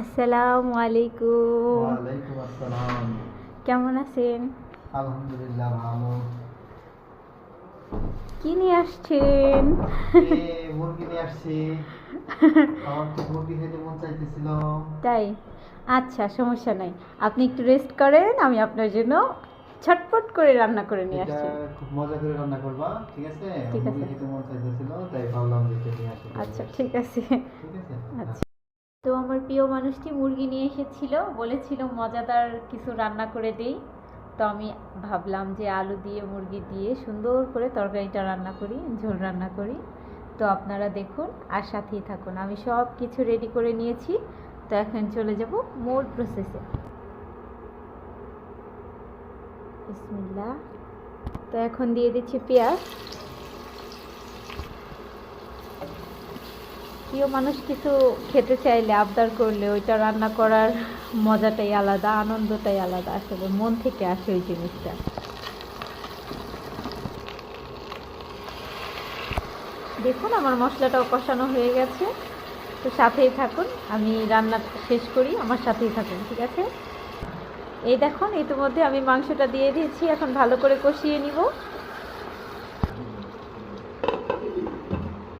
আসসালামু আলাইকুম। ওয়ালাইকুম আসসালাম। কেমন আছেন? আলহামদুলিল্লাহ ভালো। কি নিয়ে আসছেন? মুরগি নিয়ে আসছি। আমার তো মুরগি খেতে মন চাইতেছিল। তাই? আচ্ছা, সমস্যা নাই। আপনি একটু রেস্ট করেন, আমি আপনার জন্য ছটফট করে রান্না করে নিয়ে এটা আসছি। খুব মজা করে রান্না করবা, ঠিক আছে? ঠিক মুরগি আছে। খেতে মন চাইতেছিল, তাই ভাবলাম যে এটা নিয়ে আসি। আচ্ছা, ঠিক আছে। ঠিক আছে। আচ্ছা। তো আমার প্রিয় মানুষটি মুরগি নিয়ে এসেছিল, বলেছিল মজাদার কিছু রান্না করে দেই। তো আমি ভাবলাম যে আলু দিয়ে মুরগি দিয়ে সুন্দর করে তরকারিটা রান্না করি, ঝোল রান্না করি। তো আপনারা দেখুন আর সাথেই থাকুন, আমি সব কিছু রেডি করে নিয়েছি। তো এখন চলে যাব মূল প্রসেসে। বিসমিল্লাহ। তো এখন দিয়ে দিচ্ছি পেঁয়াজ। প্রিয় মানুষ কিছু খেতে চাইলে আবদার করলে ওইটা রান্না করার মজাটাই আলাদা, আনন্দটাই আলাদা, আসলে মন থেকে আসে ওই জিনিসটা। দেখুন আমার মশলাটাও কষানো হয়ে গেছে। তো সাথেই থাকুন, আমি রান্না শেষ করি, আমার সাথেই থাকুন, ঠিক আছে? এই দেখুন ইতিমধ্যে আমি মাংসটা দিয়ে দিয়েছি, এখন ভালো করে কষিয়ে নিব।